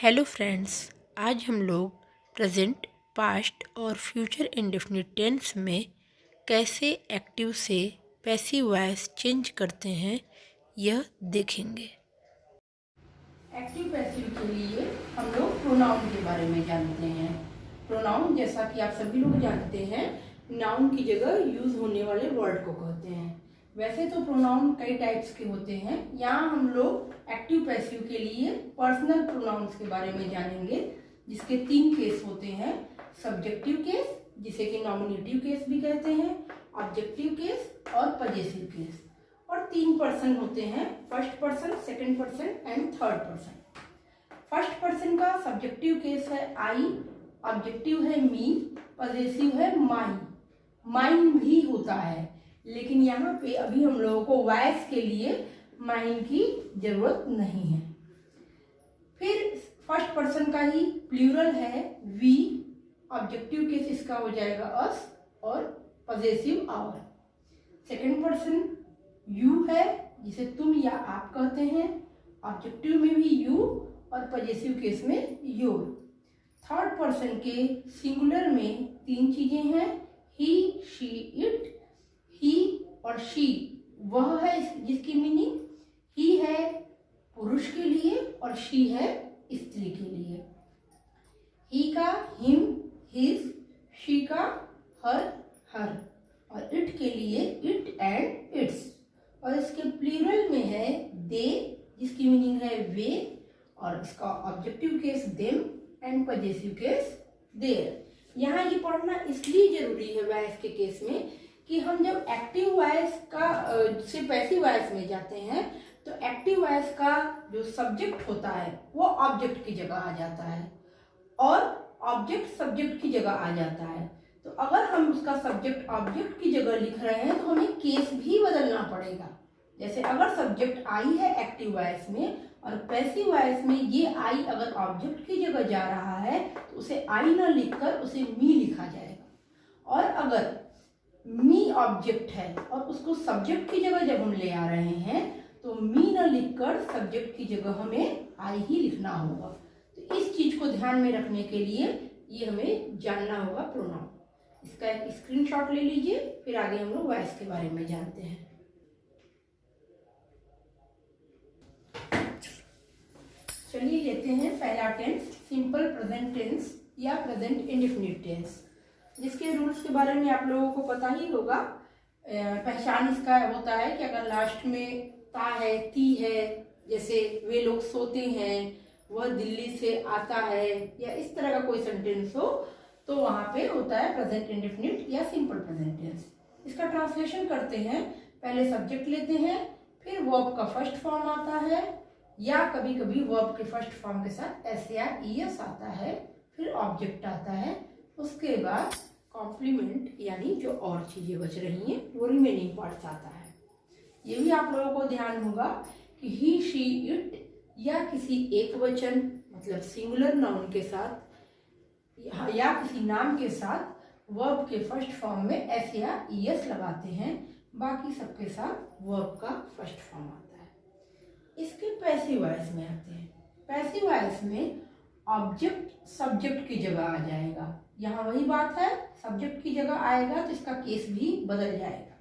Hello friends, आज हम लोग प्रेजेंट, पास्ट और फ्यूचर इंडेफिनिट टेंस में कैसे एक्टिव से पैसिव वॉइस चेंज करते हैं यह देखेंगे। एक्टिव पैसिव के लिए हम लोग प्रोनाउन के बारे में जानते हैं। प्रोनाउन जैसा कि आप सभी लोग जानते हैं, नाउन की जगह यूज होने वाले वर्ड को कहते हैं। वैसे तो प्रोनाउन कई टाइप्स के होते हैं। यहाँ हम लोग एक्टिव पैसिव के लिए पर्सनल प्रोनाउंस के बारे में जानेंगे, जिसके 3 केस होते हैं। सब्जेक्टिव केस, जिसे कि नॉमिनेटिव केस भी कहते हैं, ऑब्जेक्टिव केस और पजेसिव केस। और 3 पर्सन होते हैं, first person, second person and third person. First person का सब्जेक्टिव केस है आई, ऑब्जेक्टिव है मी, पजेसिव है माई। माइन भी होता है, लेकिन यहाँ पे अभी हम लोगों को वॉइस के लिए माइन की जरूरत नहीं है। फिर फर्स्ट पर्सन का ही प्लूरल है वी, ऑब्जेक्टिव केस इसका हो जाएगा अस और possessive our. Second person you है, जिसे तुम या आप कहते हैं, ऑब्जेक्टिव में भी यू और पजेसिव केस में योर। थर्ड पर्सन के सिंगुलर में 3 चीजें हैं, ही, शी, इट। ही और शी वह है जिसकी मीनिंग ही है पुरुष के लिए और शी है स्त्री के लिए। ही का हिम, हिज, शी का हर, हर, और इट के लिए इट एंड इट्स। और इसके प्लूरल में है दे, जिसकी मीनिंग है वे, और इसका objective case them and possessive case their. यहाँ ये पढ़ना इसलिए जरूरी है वॉइस के केस में कि हम जब एक्टिव वॉइस का से पैसिव वॉइस में जाते हैं तो एक्टिव वॉइस का जो सब्जेक्ट होता है वो ऑब्जेक्ट की जगह आ जाता है और ऑब्जेक्ट सब्जेक्ट की जगह आ जाता है। तो अगर हम उसका सब्जेक्ट ऑब्जेक्ट की जगह लिख रहे हैं तो हमें केस भी बदलना पड़ेगा। जैसे अगर सब्जेक्ट आई है एक्टिव वॉइस में और पैसिव वॉइस में ये आई अगर ऑब्जेक्ट की जगह जा रहा है तो उसे आई न लिखकर उसे मी लिखा जाएगा। और अगर मी ऑब्जेक्ट है और उसको सब्जेक्ट की जगह जब हम ले आ रहे हैं तो मी न लिखकर सब्जेक्ट की जगह हमें आई ही लिखना होगा। तो इस चीज को ध्यान में रखने के लिए ये हमें जानना होगा प्रोनाउन। इसका एक स्क्रीनशॉट ले लीजिए, फिर आगे हम लोग वॉइस के बारे में जानते हैं। चलिए लेते हैं पहला टेंस, सिंपल प्रेजेंट टेंस या प्रेजेंट इंडेफिनिट टेंस, जिसके रूल्स के बारे में आप लोगों को पता ही होगा। पहचान इसका होता है कि अगर लास्ट में ता है, ती है, जैसे वे लोग सोते हैं, वह दिल्ली से आता है, या इस तरह का कोई सेंटेंस हो तो वहां पे होता है प्रेजेंट इंडेफिनिट या सिंपल प्रेजेंट टेंस। इसका ट्रांसलेशन करते हैं, पहले सब्जेक्ट लेते हैं, फिर वर्ब का फर्स्ट फॉर्म आता है, या कभी कभी वर्ब के फर्स्ट फॉर्म के साथ एस या ईएस आता है, फिर ऑब्जेक्ट आता है, उसके बाद कॉम्प्लीमेंट यानी जो और चीजें बच रही हैं वो रिमेनिंग पार्ट्स आता है। ये भी आप लोगों को ध्यान होगा कि ही, शी, इट या किसी एक वचन मतलब सिंगुलर नाउन के साथ या किसी नाम के साथ वर्ब के फर्स्ट फॉर्म में एस या ईएस लगाते हैं, बाकी सबके साथ वर्ब का फर्स्ट फॉर्म आता है। इसके पैसिव वॉइस में आते हैं। पैसिव वॉइस में ऑब्जेक्ट सब्जेक्ट की जगह आ जाएगा। यहाँ वही बात है, सब्जेक्ट की जगह आएगा तो इसका केस भी बदल जाएगा।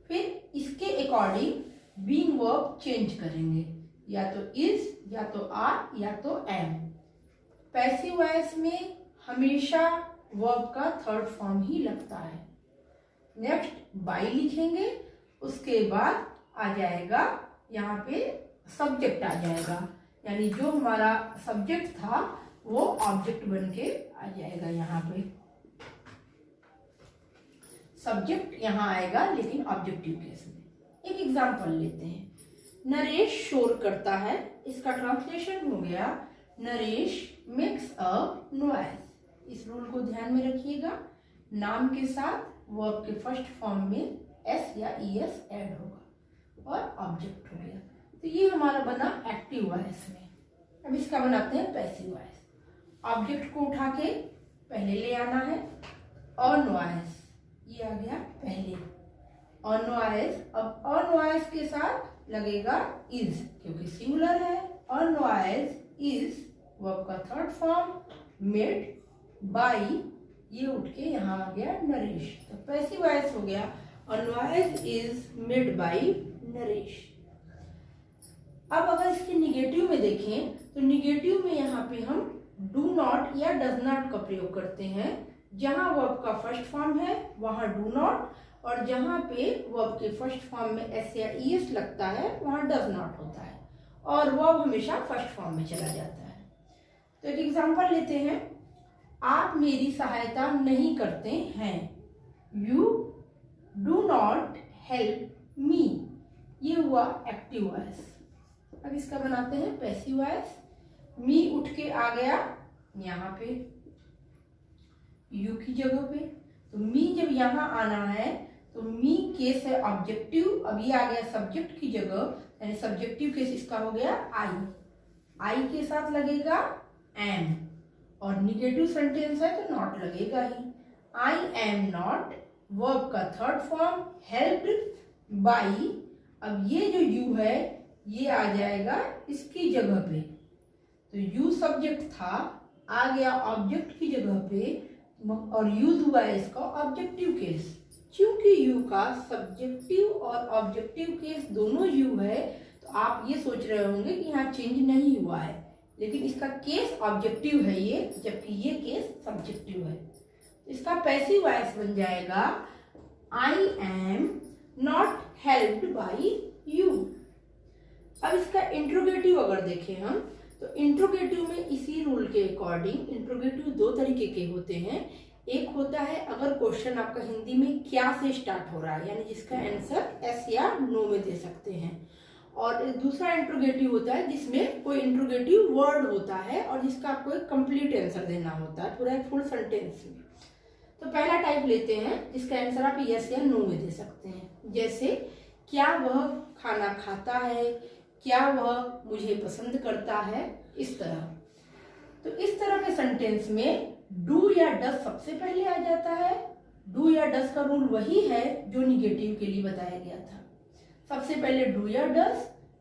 फिर इसके अकॉर्डिंग बीइंग वर्ब चेंज करेंगे, या तो इज, या तो आर, या तो एम। पैसिव वॉइस में हमेशा वर्ब का थर्ड फॉर्म ही लगता है। नेक्स्ट बाई लिखेंगे, उसके बाद आ जाएगा यहाँ पे सब्जेक्ट आ जाएगा, यानी जो हमारा सब्जेक्ट था वो ऑब्जेक्ट बन के आ जाएगा। यहाँ पे सब्जेक्ट यहाँ आएगा लेकिन ऑब्जेक्टिव केस में। एक एग्जांपल लेते हैं, नरेश शोर करता है। इसका ट्रांसलेशन हो गया नरेश मेक्स अ नॉइज। इस रूल को ध्यान में रखिएगा, नाम के साथ वर्ब के फर्स्ट फॉर्म में एस या ईएस ऐड होगा और ऑब्जेक्ट हो गया। तो ये हमारा बना एक्टिव वॉइस में। अब इसका बनाते हैं पैसिव वॉइस। ऑब्जेक्ट को उठा के पहले ले आना है, अनवॉइस, ये आ गया पहले अनवॉइस। अब अनवॉइस के साथ लगेगा इज, क्योंकि सिंगुलर है। अनवॉइस इज वर्ब का थर्ड फॉर्म, मेड बाय, ये उठ के यहाँ आ गया नरेश, तो पैसिव वॉइस हो गया unwise is made by Naresh. अब अगर इसके निगेटिव में देखें तो निगेटिव में यहाँ पे हम डू नॉट या डज नॉट का प्रयोग करते हैं। जहाँ वर्ब का फर्स्ट फॉर्म है वहाँ डू नॉट, और जहाँ पे वर्ब के फर्स्ट फॉर्म में एस या ईएस लगता है वहाँ डज नॉट होता है, और वर्ब हमेशा फर्स्ट फॉर्म में चला जाता है। तो एक एग्जांपल लेते हैं, आप मेरी सहायता नहीं करते हैं, you do not help me, ये हुआ एक्टिव वॉइस। अब इसका बनाते हैं पैसिव वॉइस। मी उठ के आ गया यहाँ पे यू की जगह पे, तो मी जब यहाँ आना है तो मी केस है ऑब्जेक्टिव, अब ये आ गया सब्जेक्ट की जगह, यानी सब्जेक्टिव केस इसका हो गया आई के साथ लगेगा एम, और निगेटिव सेंटेंस है तो नॉट लगेगा ही। आई एम नॉट, वर्ब का थर्ड फॉर्म, हेल्प्ड बाई, अब ये जो यू है ये आ जाएगा इसकी जगह पे, तो यू सब्जेक्ट था, आ गया ऑब्जेक्ट की जगह पे, और यूज हुआ है इसका ऑब्जेक्टिव केस। क्योंकि यू का सब्जेक्टिव और ऑब्जेक्टिव केस दोनों यू है, तो आप ये सोच रहे होंगे कि यहाँ चेंज नहीं हुआ है, लेकिन इसका केस ऑब्जेक्टिव है ये, जबकि ये केस सब्जेक्टिव है। इसका पैसिव वॉइस बन जाएगा I am not helped by you. अब इसका इंट्रोगेटिव अगर देखें हम, तो इंट्रोगेटिव में इसी रूल के अकॉर्डिंग इंट्रोगेटिव दो तरीके के होते हैं। एक होता है अगर क्वेश्चन आपका हिंदी में क्या से स्टार्ट हो रहा है, यानी जिसका आंसर एस या नो में दे सकते हैं, और दूसरा इंट्रोगेटिव होता है जिसमें कोई इंट्रोगेटिव वर्ड होता है और जिसका आपको एक कंप्लीट आंसर देना होता है पूरा एक फुल सेंटेंस में। तो पहला टाइप लेते हैं जिसका आंसर आप यस या नो में दे सकते हैं, जैसे क्या वह खाना खाता है, क्या वह मुझे पसंद करता है, इस तरह। तो इस तरह के सेंटेंस में डू या डज सबसे पहले आ जाता है। डू या डज का रूल वही है जो निगेटिव के लिए बताया गया था। सबसे पहले डू या डज,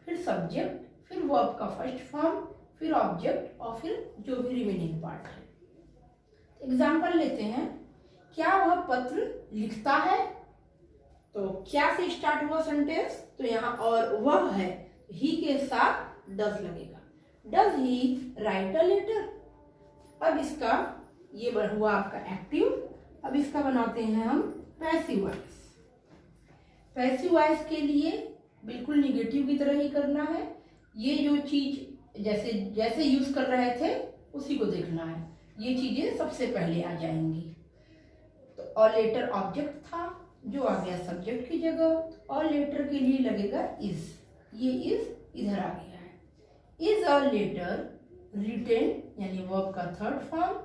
फिर सब्जेक्ट, फिर वर्ब का फर्स्ट फॉर्म, फिर ऑब्जेक्ट, और फिर जो भी रिमेनिंग पार्ट है। एग्जाम्पल लेते हैं, क्या वह पत्र लिखता है, तो क्या से स्टार्ट हुआ सेंटेंस, तो यहाँ और वह है, ही के साथ डज लगेगा। Does he write a letter. अब इसका ये हुआ आपका एक्टिव। अब इसका बनाते हैं हम पैसिव वॉइस। पैसिव वॉइस के लिए बिल्कुल निगेटिव की तरह ही करना है। ये जो चीज जैसे जैसे यूज कर रहे थे उसी को देखना है, ये चीजें सबसे पहले आ जाएंगी। तो और लेटर ऑब्जेक्ट था जो आ गया सब्जेक्ट की जगह, और लेटर के लिए लगेगा इज, ये इज इधर आ गया है। इज अ लेटर रिटेन, यानी वर्ब का third form,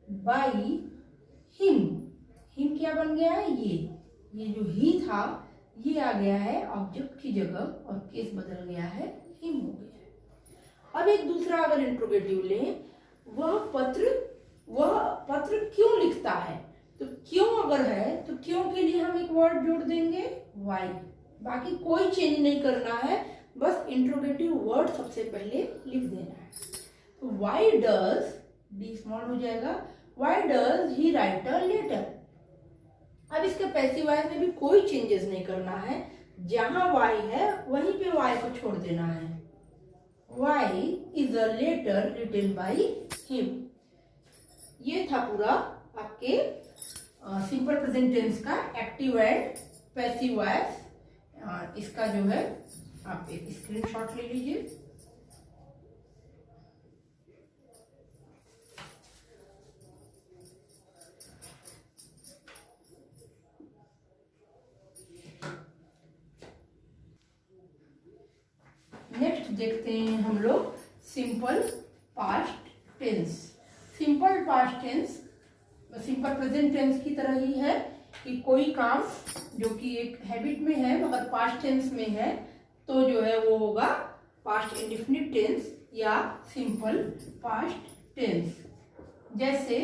by him. Him क्या बन गया है, ये जो ही था ये आ गया है ऑब्जेक्ट की जगह और केस बदल गया है, हिम हो गया है। अब एक दूसरा अगर इंट्रोगेटिव लें, वह पत्र क्यों लिखता है, तो क्यों अगर है तो क्यों के लिए हम एक वर्ड जोड़ देंगे वाई। बाकी कोई चेंज नहीं करना है, बस इंट्रोगेटिव वर्ड सबसे पहले लिख देना है। तो वाई डज, डी स्मॉल हो जाएगा, why does he write a letter. अब इसके पैसिव वॉइस में भी कोई चेंजेस नहीं करना है, जहां वाई है वहीं पे वाई को छोड़ देना है। Why is a letter written by him. ये था पूरा आपके सिंपल प्रेजेंट टेंस का एक्टिव एंड पैसिव वॉइस। इसका जो है आप एक स्क्रीनशॉट ले लीजिए। नेक्स्ट देखते हैं हम लोग simple past tense. Simple past tense simple present tense की तरह ही है कि कोई काम जो कि एक हैबिट में है मगर पास्ट टेंस में है तो जो है वो होगा पास्ट इंडेफिनिट टेंस या सिंपल पास्ट टेंस। जैसे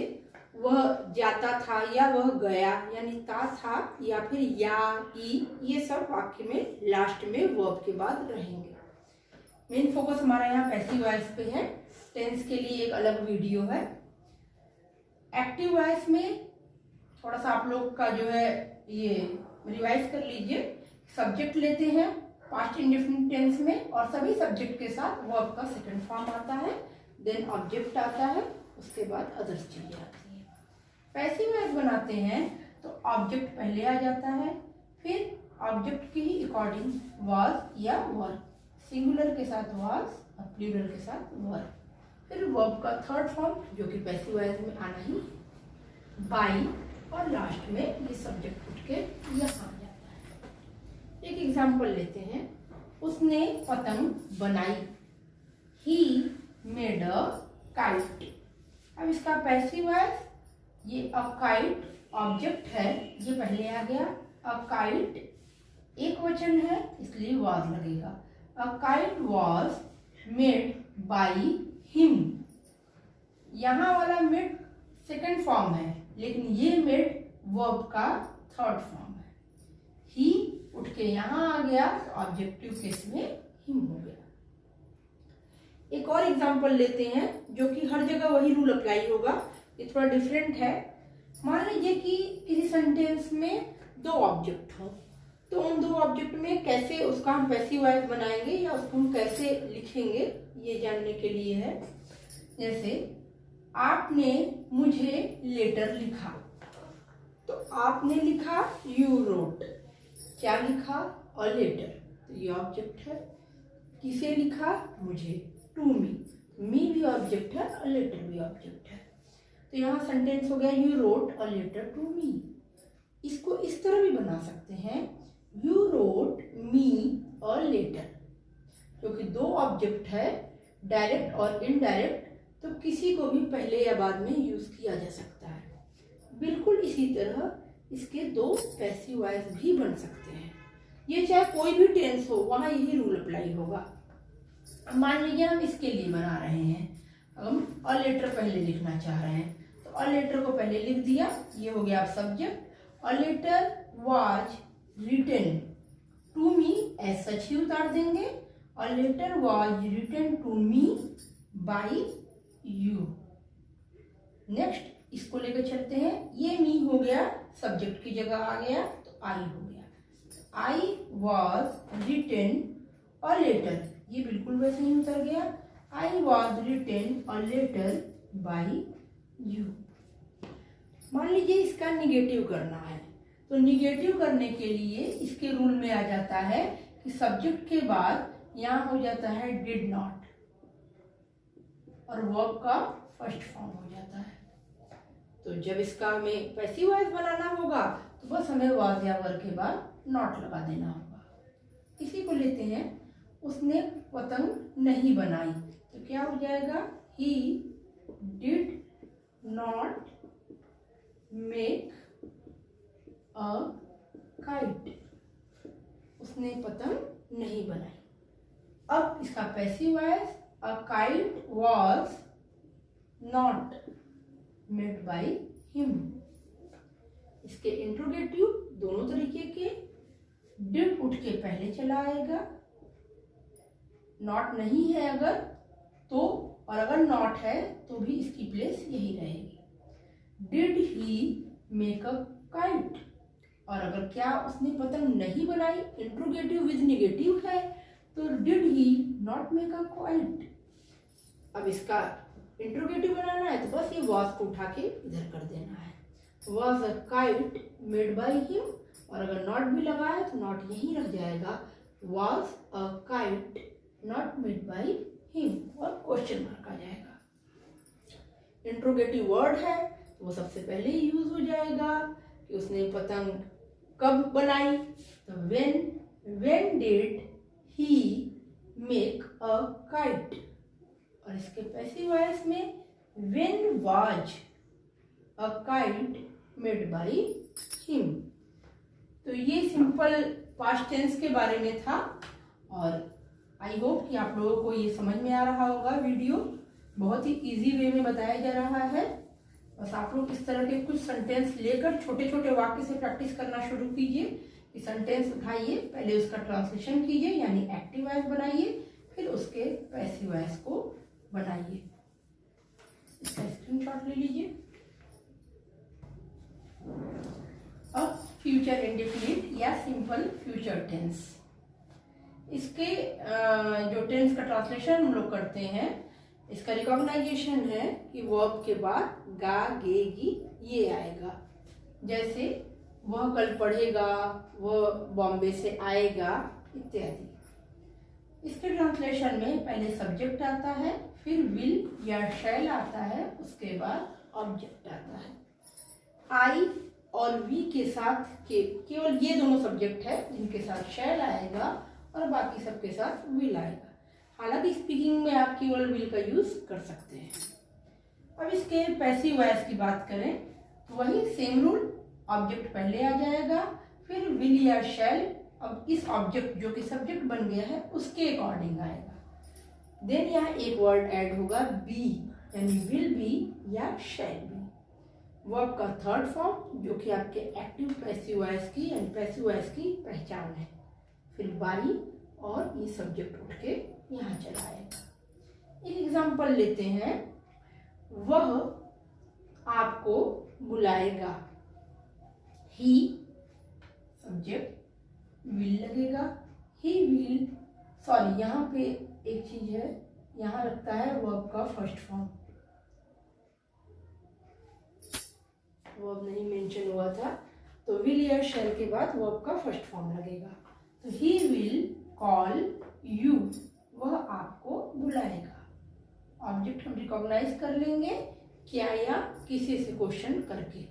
वह जाता था या वह गया, यानी था या फिर या, ई, ये सब वाक्य में लास्ट में वर्ब के बाद रहेंगे। मेन फोकस हमारा यहाँ पैसिव वॉइस पे है। टेंस के लिए एक अलग वीडियो है। एक्टिव वॉइस में थोड़ा सा आप लोग का जो है ये रिवाइज कर लीजिए। सब्जेक्ट लेते हैं पास्ट इंडेफिनिट टेंस में और सभी सब्जेक्ट के साथ वर्ब का सेकंड फॉर्म आता है, देन ऑब्जेक्ट आता है, उसके बाद अदर्स चीजें आती हैं। पैसिव वॉइस बनाते हैं तो ऑब्जेक्ट पहले आ जाता है, फिर ऑब्जेक्ट के ही अकॉर्डिंग वाज या वर, सिंगुलर के साथ वाज और प्लूरल के साथ वर, फिर वर्ब का थर्ड फॉर्म जो कि पैसिव वॉइस में आना ही बाई, और लास्ट में ये सब्जेक्ट उठ के यहाँ आ जाता है। एक एग्जाम्पल लेते हैं, उसने पतंग बनाई, ही मेड अ काइट। अब इसका पैसिव वॉइस, ये अ काइट ऑब्जेक्ट है, ये पहले आ गया। अ काइट एक वचन है इसलिए वाज लगेगा। A kite was made by him. यहाँ वाला मेड सेकंड फॉर्म है, लेकिन ये मेड वर्ब का थर्ड फॉर्म है। ही उठ के यहाँ आ गया तो ऑब्जेक्टिव केस में हिम हो गया। एक और एग्जांपल लेते हैं जो कि हर जगह वही रूल अप्लाई होगा, ये थोड़ा डिफरेंट है। मान लीजिए कि किसी सेंटेंस में दो ऑब्जेक्ट हो, तो उन दो ऑब्जेक्ट में कैसे उसका हम पैसिव वॉइस बनाएंगे या उसको हम कैसे लिखेंगे ये जानने के लिए है। जैसे आपने मुझे लेटर लिखा, तो आपने लिखा यू रोट, क्या लिखा अ लेटर, तो ये ऑब्जेक्ट है। किसे लिखा, मुझे, टू मी भी ऑब्जेक्ट है, अ लेटर भी ऑब्जेक्ट है। तो यहाँ सेंटेंस हो गया you wrote a letter to me. इसको इस तरह भी बना सकते हैं, you wrote me a letter, क्योंकि दो ऑब्जेक्ट है, डायरेक्ट और इनडायरेक्ट, तो किसी को भी पहले या बाद में यूज किया जा सकता है। बिल्कुल इसी तरह इसके दो पैसिव वॉइस भी बन सकते हैं। ये चाहे कोई भी टेंस हो वहां यही रूल अप्लाई होगा। अब मान लीजिए हम इसके लिए बना रहे हैं, हम अ लेटर पहले लिखना चाह रहे हैं, तो अ लेटर को पहले लिख दिया, ये हो गया subject. A letter was written to me, as such ही उतार देंगे। A letter was written to me by you. Next इसको लेकर चलते हैं, ये मी हो गया सब्जेक्ट की जगह आ गया तो आई हो गया। I was written a letter, ये बिल्कुल वैसे ही उतर गया। I was written a letter by you. मान लीजिए इसका निगेटिव करना है, तो निगेटिव करने के लिए इसके रूल में आ जाता है कि सब्जेक्ट के बाद यहाँ हो जाता है डिड नॉट और वर्ब का फर्स्ट फॉर्म हो जाता है। तो जब इसका हमें पैसिव वॉइस बनाना होगा तो बस हमें वाज या वर के बाद नॉट लगा देना होगा। इसी को लेते हैं, उसने पतंग नहीं बनाई, तो क्या हो जाएगा, he did not make a kite. उसने पतंग नहीं बनाई। अब इसका passive voice, a kite was not made by him. इसके इंट्रोगेटिव दोनों तरीके के, डिड उठ के पहले चला आएगा, नॉट नहीं है अगर तो, और अगर नॉट है तो भी इसकी प्लेस यही रहेगी। Did he make a kite, और अगर क्या उसने पतंग नहीं बनाई, इंट्रोगेटिव विद निगेटिव है, तो did he not make a kite. अब इसका इंट्रोगेटिव बनाना है तो बस ये वॉज को उठा के इधर कर देना है, was a kite made by him, और अगर नॉट भी लगा है तो नॉट यहीं रह जाएगा, was a kite not made by him, और क्वेश्चन मार्क आ जाएगा। इंट्रोगेटिव वर्ड है तो वो सबसे पहले ही यूज हो जाएगा कि उसने पतंग कब बनाई, तो when did he make a kite. और इसके पैसिव वॉइस में when was a kite made by him. तो ये सिंपल पास्ट टेंस के बारे में था, और आई होप कि आप लोगों को ये समझ में आ रहा होगा। वीडियो बहुत ही इजी वे में बताया जा रहा है। बस आप लोग इस तरह के कुछ सेंटेंस लेकर छोटे छोटे वाक्य से प्रैक्टिस करना शुरू कीजिए कि सेंटेंस उठाइए, पहले उसका ट्रांसलेशन कीजिए यानी एक्टिव वॉइस बनाइए, फिर उसके पैसिव वॉइस को बनाइए। स्क्रीनशॉट ले लीजिए। अब फ्यूचर इंडेफिनिट या सिंपल फ्यूचर टेंस, इसके जो टेंस का ट्रांसलेशन हम लोग करते हैं, इसका रिकॉग्नाइजेशन है कि वर्ब के बाद गा गे गी ये आएगा। जैसे वह कल पढ़ेगा, वह बॉम्बे से आएगा इत्यादि। इसके ट्रांसलेशन में पहले सब्जेक्ट आता है, फिर विल या शैल आता है, उसके बाद ऑब्जेक्ट आता है। आई और वी के साथ केवल ये दोनों सब्जेक्ट है जिनके साथ शैल आएगा और बाकी सबके साथ विल आएगा। हालांकि स्पीकिंग में आप केवल विल का यूज कर सकते हैं। अब इसके पैसिव वॉइस की बात करें तो वही सेम रूल, ऑब्जेक्ट पहले आ जाएगा, फिर विल या शैल अब इस ऑब्जेक्ट जो कि सब्जेक्ट बन गया है उसके अकॉर्डिंग आएगा। देन यहाँ एक वर्ड ऐड होगा बी, यानी विल बी या शैल बी। वर्ब का थर्ड फॉर्म जो कि आपके एक्टिव पैसिव वॉइस की यानी पैसिव वॉइस की पहचान है। फिर बाई और ये सब्जेक्ट उठ के यहाँ चला आएगा। एक एग्जाम्पल लेते हैं, वह आपको बुलाएगा। ही सब्जेक्ट, विल लगेगा, ही विल, सॉरी यहाँ पे एक चीज है, यहाँ लगता है वर्ब का फर्स्ट फॉर्म, वर्ब नहीं मेंशन हुआ था, तो विल या शैल के बाद वर्ब का फर्स्ट फॉर्म लगेगा। तो ही विल कॉल यू, वह आपको बुलाएगा। ऑब्जेक्ट हम रिकॉग्नाइज कर लेंगे क्या या किसी से क्वेश्चन करके।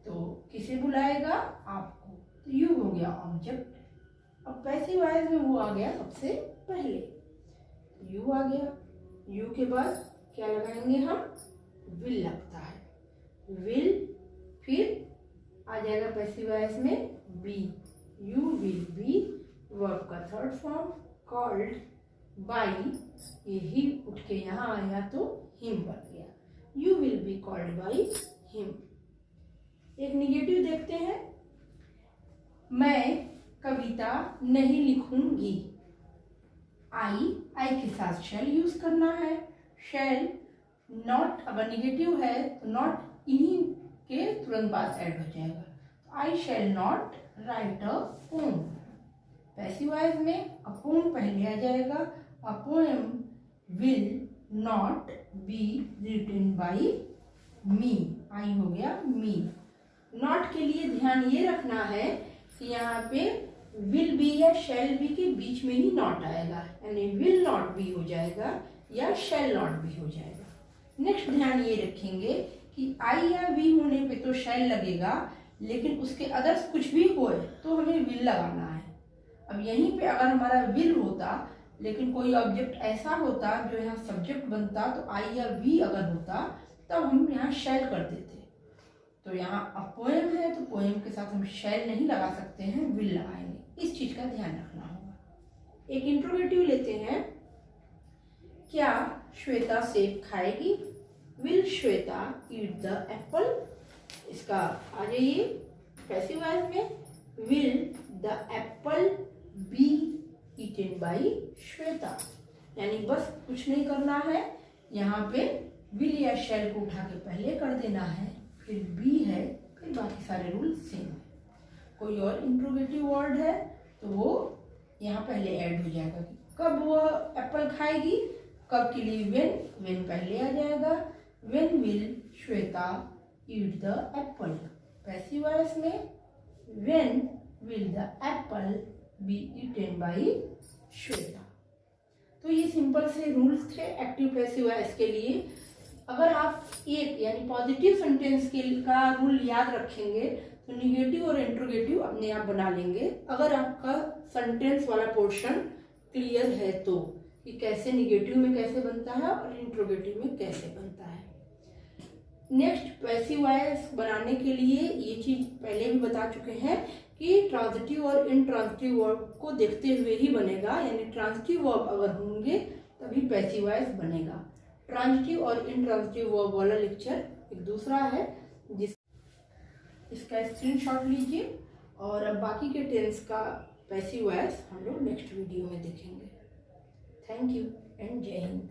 तो किसे बुलाएगा? आपको, तो यू हो गया ऑब्जेक्ट। अब पैसिव वॉइस में वो आ गया सबसे पहले, यू आ गया। यू के बाद क्या लगाएंगे हम? विल लगता है, विल, फिर आ जाएगा पैसिव वॉइस में be, you will be, verb का थर्ड फॉर्म कॉल्ड बाई, ये ही उठ के यहाँ आया तो हिम बन गया, you will be called by him. एक निगेटिव देखते हैं, मैं कविता नहीं लिखूंगी। आई के साथ शैल यूज करना है। शैल नॉट अगर निगेटिव है तो नॉट इन्हीं के तुरंत बाद ऐड हो जाएगा। I shall not write a poem. Passive voice में अ पोम पहले आ जाएगा। A poem will not be written by me, I हो गया मी। नॉट के लिए ध्यान ये रखना है कि यहाँ पे विल बी या शैल बी के बीच में ही नॉट आएगा, यानी विल नॉट बी हो जाएगा या शैल नॉट बी हो जाएगा। नेक्स्ट ध्यान ये रखेंगे कि आई या वी होने पे तो शैल लगेगा, लेकिन उसके अदर्स कुछ भी होए तो हमें विल लगाना है। अब यहीं पे अगर हमारा विल होता लेकिन कोई ऑब्जेक्ट ऐसा होता जो यहाँ सब्जेक्ट बनता, तो आई या वी अगर होता तब हम यहाँ शैल कर देते। तो यहाँ अ पोएम है तो पोएम के साथ हम शैल नहीं लगा सकते हैं, विल लगाएंगे। इस चीज का ध्यान रखना होगा। एक इंट्रोगेटिव लेते हैं, क्या श्वेता सेब खाएगी? Will Shweta eat the apple? इसका आ जाइए पैसिव वॉइस में, will the apple be eaten by Shweta, यानी बस कुछ नहीं करना है, यहाँ पे विल या शैल को उठा के पहले कर देना है, फिर बी है, फिर बाकी सारे रूल सेम है। कोई और इंट्रोगेटिव वर्ड है तो वो यहाँ पहले ऐड हो जाएगा। कब वो एप्पल खाएगी? कब के लिए? वेन पहले आ जाएगा। When will Shweta eat the apple? Passive voice में when will the apple be eaten by Shweta. तो ये सिंपल से रूल्स थे एक्टिव पैसिव वॉइस के लिए। अगर आप एक यानी पॉजिटिव सेंटेंस का रूल याद रखेंगे तो निगेटिव और इंट्रोगेटिव अपने आप बना लेंगे, अगर आपका सेंटेंस वाला पोर्शन क्लियर है तो, कि कैसे निगेटिव में कैसे बनता है और इंट्रोगेटिव में कैसे बनता है। नेक्स्ट पैसिव वॉइस बनाने के लिए ये चीज पहले भी बता चुके हैं कि ट्रांजिटिव और इनट्रांजिटिव वर्ब को देखते हुए ही बनेगा, यानी ट्रांजिटिव वर्ब अगर होंगे तभी पैसिव वॉइस बनेगा। ट्रांजिटिव और इनट्रांजिटिव वर्ब वाला लेक्चर एक दूसरा है, इसका स्क्रीनशॉट लीजिए, और अब बाकी के टेंस का पैसिव वॉइस हम लोग नेक्स्ट वीडियो में देखेंगे। थैंक यू एंड जय हिंद।